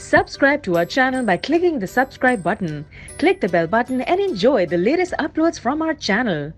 Subscribe to our channel by clicking the subscribe button. Click the bell button and enjoy the latest uploads from our channel.